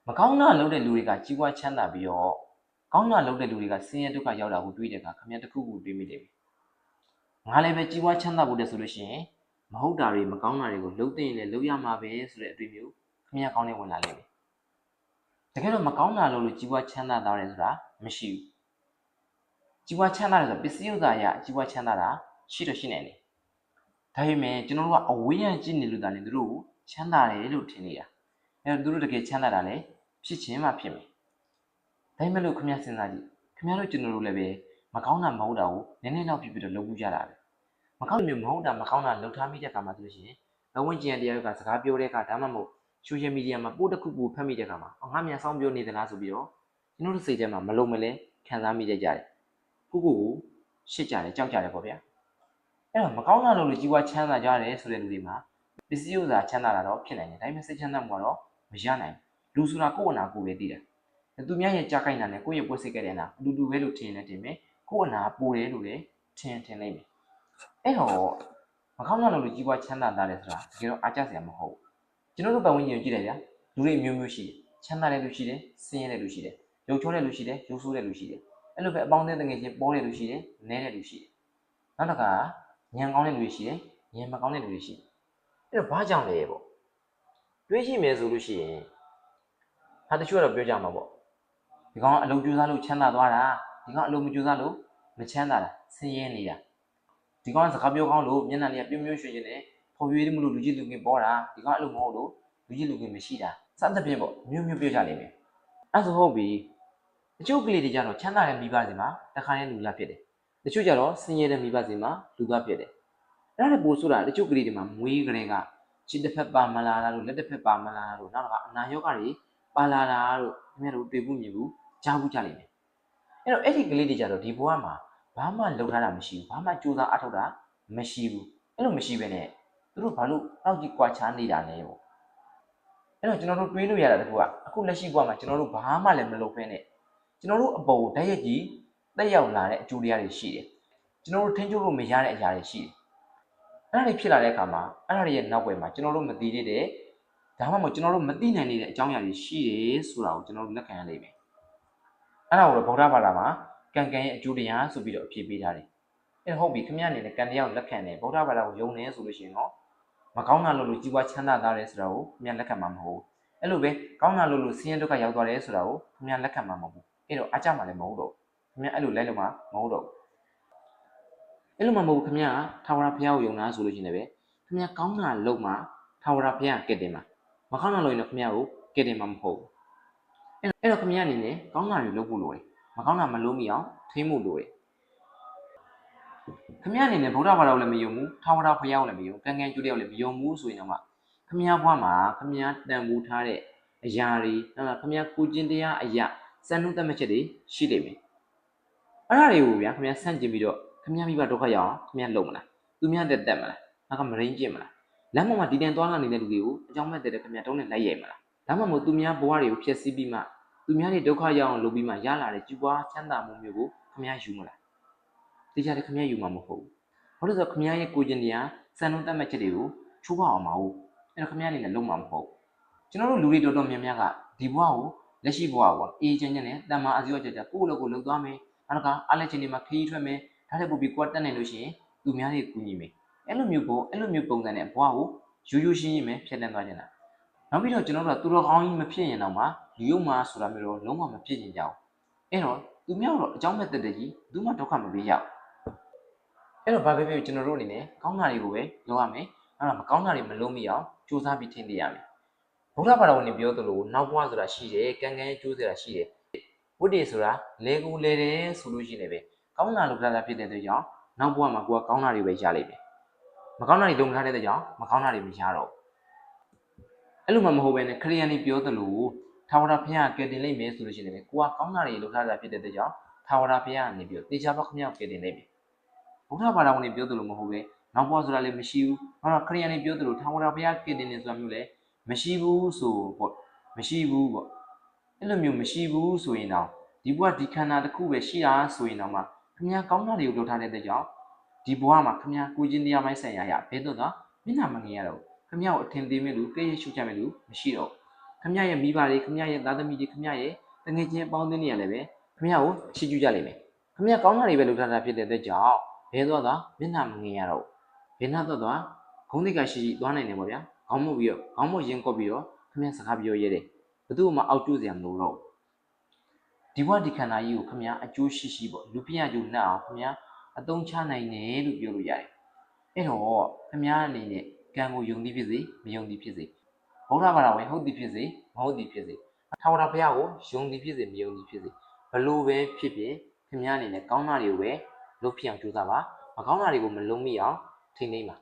မကောင်းတာလုပ်တဲ့လူတွေကကြီးပွားချမ်းသာပြီးတော့ကောင်းတာလုပ်တဲ့လူတွေကဆင်းရဲဒုက္ခရောက်တာကိုတွေးတဲ့အခါခင်ဗျားတစ်ခုခုတွေးမိတယ်ငါလည်းပဲကြီးပွားချမ်းသာဖို့တဲ့ဆိုလို့ရှိရင်မဟုတ်တာတွေမကောင်းတာတွေကိုလုပ်တဲ့ရင်လည်းလုပ်ရမှာပဲဆိုတဲ့အတွေ့မျိုးခင်ဗျားကောင်းနေဝင်လာလိမ့်မယ်တကယ်တော့မကောင်းတာလုပ်လို့ကြီးပွားချမ်းသာတာတယ်ဆိုတာမရှိဘူးကြီးပွားချမ်းသာတယ်ဆိုပစ္စည်းဥစ္စာအရာကြီးပွားချမ်းသာတာရှိတော့ရှိနိုင်တယ်ဒါပေမဲ့ကျွန်တော်တို့ကအဝေးရကြည့်နေလို့တာနဲ့သူတို့ကိုချမ်းသာတယ်လို့ထင်နေတာအဲသူတို့တကယ်ချမ်းသာတာလည်းဖြစ်ချင်းမှဖြစ်မယ်ဒါပေမဲ့လို့ခင်ဗျားစဉ်းစားကြည့်ခင်ဗျားတို့ကျွန်တော်တို့လည်းပဲမကောင်းတာမဟုတ်တာကိုနည်းနည်းတော့ဖြစ်ပြီးတော့လုပ်မှုကြတာပဲမကောင်းမျိုးမဟုတ်တာမကောင်းတာလုပ်ထားမိတဲ့အခါမှာဆိုလို့ရှိရင်အဝန်းကျင်တရားကစကားပြောတဲ့အခါဒါမှမဟုတ် social media မှာပို့တစ်ခုခုဖတ်မိတဲ့အခါမှာငါမြန်ဆောင်ပြောနေသလားဆိုပြီးတော့ကျွန်တော်တို့စိတ်ထဲမှာမလုံးမလဲခံစားမိကြတယ်ကိုရှစ်ကြတယ်ကြောက်ကြတယ်ပေါ့ဗျာအဲ့တော့မကောင်းတာလုပ်လို့ကြီးပွားချမ်းသာကြတယ်ဆိုတဲ့လူတွေမှာပစ္စည်းဥစ္စာချမ်းသာတာတော့ဖြစ်နိုင်တယ်ဒါပေမဲ့စိတ်ချမ်းသာမှုကတော့မရနိုင်လူဆိုတာကိုယ့်အနာကိုယ်ပဲသိတယ်သူများရဲ့ကြားကိုက်တာနဲ့ကိုယ့်ရဲ့ပွက်စိတ်ကြတဲ့အနာအတူတူပဲလို့ထင်နေတယ်မယ်ကိုယ့်အနာပိုတယ်လို့လည်းထင်နိုင်မယ်အဲ့တော့မကောင်းတာလုပ်လို့ကြီးပွားချမ်းသာတာလေဆိုတာတကယ်တော့အားကျစရာမဟုတ်ကျွန်တော်တို့ပတ်ဝန်းကျင်ကိုကြည့်လိုက်ဗျာလူတွေမျိုးမျိုးရှိတယ်ချမ်းသာတဲ့လူရှိတယ်ဆင်းရဲတဲ့လူရှိတယ်ရုပ်ချောတဲ့လူရှိတယ်ရုပ်ဆိုးတဲ့လူရှိတယ်အဲ့လိုပဲအပေါင်းအသင်းတငယ်ချင်းပေါ်တဲ့လူရှိတယ်နည်းတဲ့လူရှိတယ်နောက်တစ်ခါညံကောင်းတဲ့လူတွေရှိတယ်ညံမကောင်းတဲ့လူတွေရှိတယ်အဲ့တော့ဘာကြောင့်လဲပေါ့တွေးကြည့်မယ်ဆိုလို့ရှိရင်ဟာတချို့ကတော့ပြောကြမှာပေါ့ဒီကောင်ကအလုံးကျိုးစားလို့ချမ်းသာသွားတာဒီကောင်အလုံးမကျိုးစားလို့မချမ်းသာတာဆင်းရဲနေတာဒီကောင်ကစကားပြောကောင်းလို့မျက်နှာလေးကပြုံးပြုံးရွှင်ရွှင်နဲ့ဖော်ရွေးမလို့လူကြီးလူငယ်ပေါ်တာဒီကောင်အဲ့လိုမဟုတ်လို့လူကြီးလူငယ်မရှိတာစသဖြင့်ပေါ့မျိုးမျိုးပြောကြလိမ့်မယ်အဲ့ဆိုဟုတ်ပြီတချို့ကလေးတွေကြတော့ချမ်းသာတဲ့မိဘစီမှာတခါတည်းလူလာဖြစ်တယ်တချို့ကြတော့ဆင်းရဲတဲ့မိဘစီမှာလူသားဖြစ်တယ်အဲ့ဒါလည်းပို့ဆိုတာတချို့ကလေးတွေမှာမွေးကလေးကခြေတစ်ဖက်ပါမလာတာလို့လက်တစ်ဖက်ပါမလာတာလို့နောက်တစ်ခါအနာရောဂါတွေပါလာတာလို့ခင်ဗျားတို့တွေ့ဘူးမြင်ဘူးကြားဘူးကြလိမ့်မယ်အဲ့တော့အဲ့ဒီကလေးတွေကြတော့ဒီဘဝမှာဘာမှလုပ်ထားတာမရှိဘူးဘာမှစူးစမ်းအထောက်တာမရှိဘူးအဲ့လိုမရှိဘဲနဲ့သူတို့ဘာလို့အောက်ကြီးကွာချားနေတာလဲပေါ့အဲ့တော့ကျွန်တော်တို့တွေးလို့ရတာတခုကအခုလက်ရှိဘဝမှာကျွန်တော်တို့ဘာမှလည်းမလုပ်ဖဲနဲ့ကျွန်တော်တို့အပေါ်ဓာတ်ရိုက်ကြီးတက်ရောက်လာတဲ့အကျိုးတရားတွေရှိတယ်ကျွန်တော်တို့ထင်ကျလို့မရတဲ့အရာတွေရှိတယ်အဲ့ဒါတွေဖြစ်လာတဲ့အခါမှာအဲ့ဒါတွေရဲ့နောက်ွယ်မှာကျွန်တော်တို့မသိသေးတဲ့ဒါမှမဟုတ်ကျွန်တော်တို့မသိနိုင်နေတဲ့အကြောင်းအရာတွေရှိတယ်ဆိုတာကိုကျွန်တော်တို့လက်ခံရလိမ့်မယ်အဲ့ဒါကိုတော့ဗုဒ္ဓဘာသာမှာကံရဲ့အကျိုးတရားဆိုပြီးတော့အဖြေပေးထားတယ်အဲ့ဟုတ်ပြီခင်ဗျားအနေနဲ့ကံတရားကိုလက်ခံတယ်ဗုဒ္ဓဘာသာကိုယုံနေဆိုလို့ရှိရင်တော့မကောင်းတာလို့ကြီးပွားချမ်းသာတာတယ်ဆိုတာကိုခင်ဗျားလက်ခံမှာမဟုတ်ဘူးအဲ့လိုပဲကောင်းတာလို့ဆင်းရဲဒုက္ခရောက်သွားတယ်ဆိုတာကိုခင်ဗျားလက်ခံမှာမဟုတ်ဘူးအဲ့တော့အကြမှာလည်းမဟုတ်တော့ခင်ဗျားအဲ့လိုလိုက်လို့မှာမဟုတ်တော့အဲ့လိုမှမဟုတ်ခင်ဗျားထာဝရဘုရားကိုယုံတာဆိုလို့ရှိရင်လည်းခင်ဗျားကောင်းတာလုပ်မှာထာဝရဘုရားကဲ့တင်မှာမကောင်းတာလုပ်ရင်တော့ခင်ဗျားကိုကဲ့တင်မှာမဟုတ်ဘူးအဲ့တော့ခင်ဗျားအနေနဲ့ကောင်းတာတွေလုပ်ဖို့လိုတယ်မကောင်းတာမလုပ်မိအောင်ထိန်းဖို့လိုတယ်ခင်ဗျားအနေနဲ့ဗုဒ္ဓဘာသာကိုလည်းမယုံဘူးထာဝရဘုရားကိုလည်းမယုံကံကျိုးတရားကိုလည်းမယုံဘူးဆိုရင်တော့ခင်ဗျားဘွားမှာခင်ဗျားတန်ဖိုးထားတဲ့အရာတွေနော်ခင်ဗျားကိုကျင့်တရားအရာစံနှုန်းသတ်မှတ်ချက်တွေရှိနေပြီအဲ့ဒါတွေကိုဗျာခင်ဗျားဆန့်ကျင်ပြီးတော့ခင်ဗျားမိဘဒုက္ခရောက်အောင်ခင်ဗျားလုံမလားသူများတက်မလားနောက်ကမရင်းကျင့်မလားလမ်းပေါ်မှာဒီတန်သွားလာနေတဲ့လူတွေကိုအကြောင်းမဲ့တဲ့ခင်ဗျားတုံးနဲ့လိုက်ရိုက်မလားဒါမှမဟုတ်သူများဘဝတွေကိုဖျက်ဆီးပြီးမှသူများတွေဒုက္ခရောက်အောင်လုပ်ပြီးမှရလာတဲ့ကြီးပွားချမ်းသာမှုမျိုးကိုခင်ဗျားယူမလားသိကြတယ်ခင်ဗျားယူမှာမဟုတ်ဘူးဘာလို့လဲဆိုတော့ခင်ဗျားရဲ့ကိုကျင့်တရားစံနှုန်းသတ်မှတ်ချက်တွေကိုချိုးဖောက်အောင်မဟုတ်အဲ့တော့ခင်ဗျားအနေနဲ့လုံးမှာမဟုတ်ကျွန်တော်တို့လူတွေတော်တော်များများကဒီဘဝကိုလက်ရှိဘဝကိုအေးချမ်းချမ်းနဲ့တန်မာအစည်းအဝေးကြကိုယ့်လိုကိုလှုပ်သွားမယ်နောက်ကအားလက်ချင်းတွေမှာခရီးထွက်မယ်ဒါလည်းပို့ပြီးကိုယ်တက်နေလို့ရှိရင်သူများတွေကူညီမယ်အဲ့လိုမျိုးပုံစံနဲ့ဘဝကိုရိုးရှင်းရှင်းပဲဖြတ်တန်းသွားကြတာနောက်ပြီးတော့ကျွန်တော်တို့ကသူတော်ကောင်းကြီးမဖြစ်ရင်တော့မှလူယုံမှာဆိုတာမျိုးတော့လုံးဝမဖြစ်ချင်ကြဘူးအဲ့တော့သူများတော့အကြောင်းမဲ့တက်ကြီးသူမှဒုက္ခမပေးရဘူးအဲ့တော့ဘာပဲဖြစ်ကျွန်တော်တို့အနေနဲ့ကောင်းတာတွေကိုပဲလုပ်ရမယ်အဲ့တော့မကောင်းတာတွေမလုပ်မိအောင်စူးစမ်းပြီးထိန်းသိမ်းရမယ်ဗုဒ္ဓဘာသာဝင်တွေပြောသလိုနောက်ဘဝဆိုတာရှိတယ်ကံရဲ့ကျိုးဆိုတာရှိတယ်ဝိတ္တိဆိုတာလဲကူလဲတယ်ဆိုလို့ရှိနေပဲကောင်းတာလုပ်တာဖြစ်တဲ့အတွက်ကြောင့်နောက်ဘဝမှာကိုယ်ကကောင်းတာတွေပဲရလိမ့်မယ်မကောင်းတာတွေလုပ်ထားတဲ့အတွက်ကြောင့်မကောင်းတာတွေမရတော့အဲ့လိုမှမဟုတ်ဘဲနဲ့ခရိယန်တွေပြောသလိုထာဝရဘုရားကယ်တင်လိမ့်မယ်ဆိုလို့ရှိနေပဲကိုယ်ကကောင်းတာတွေလုပ်ထားတာဖြစ်တဲ့အတွက်ကြောင့်ထာဝရဘုရားကနေပြီးတော့တေချာဘခမြောက်ကယ်တင်လိမ့်မယ်ဘုရားဘာသာဝင်တွေပြောသလိုမဟုတ်ပဲနောက်ဘဝဆိုတာလည်းမရှိဘူး။နောက်ခရိယန်တွေပြောသလိုထာဝရဘုရားကယ်တင်နေဆိုတာမျိုးလည်းမရှိဘူးဆိုပေါ့မရှိဘူးပေါ့အဲ့လိုမျိုးမရှိဘူးဆိုရင်တော့ဒီဘဝဒီခန္ဓာတစ်ခုပဲရှိတာဆိုရင်တော့မှခင်ဗျားကောင်းတာတွေကိုလုပ်ထားတဲ့အတွက်ကြောင့်ဒီဘဝမှာခင်ဗျားကိုကျင့်တရားပိုင်းဆိုင်ရာဘယ်တော့မှမျက်နှာမငယ်ရတော့ခင်ဗျားကိုအထင်သေးမဲ့လူကြည့်ရရှုချမဲ့လူမရှိတော့ ခင်ဗျရဲ့မိဘတွေခင်ဗျရဲ့သားသမီးတွေခင်ဗျရဲ့တငယ်ချင်းအပေါင်းအသင်းတွေလည်းပဲခင်ဗျကိုချီးကျူးကြလိမ့်မယ်ခင်ဗျကောင်းတာတွေပဲလုပ်ထားတာဖြစ်တဲ့အတွက်ကြောင့်ဘယ်တော့မျက်နှာမငင်ရတော့ဘယ်နှတော့ဂုံးတိတ်ကရှိသွားနိုင်တယ်ပေါ့ဗျာခေါင်းမုတ်ပြီးတော့ခေါင်းမုတ်ရင်ကော့ပြီးတော့ခင်ဗျစကားပြောရဲတယ်ဘယ်သူမှအောက်ကျစရာမလိုတော့ဒီဘဝဒီခန္ဓာကြီးကိုခင်ဗျအကျိုးရှိပေါ့လူပြည့်အကျိုးနှက်အောင်ခင်ဗျအသုံးချနိုင်တယ်လို့ပြောလို့ရတယ်အဲ့တော့ခင်ဗျအနေနဲ့ကံကိုယုံသည်ဖြစ်စေမယုံသည်ဖြစ်စေဘုရားဘာသာဝင်ဟုတ်သည်ဖြစ်စေမဟုတ်သည်ဖြစ်စေထာဝရဘုရားကိုယုံသည်ဖြစ်စေမယုံသည်ဖြစ်စေဘလို့ပဲဖြစ်ဖြစ်ခင်ဗျအနေနဲ့ကောင်းတာတွေကိုပဲလုပ်ဖြစ်အောင်ကြိုးစားပါမကောင်းတာတွေကိုမလုံးမိအောင်ထိန်းသိမ်းပါ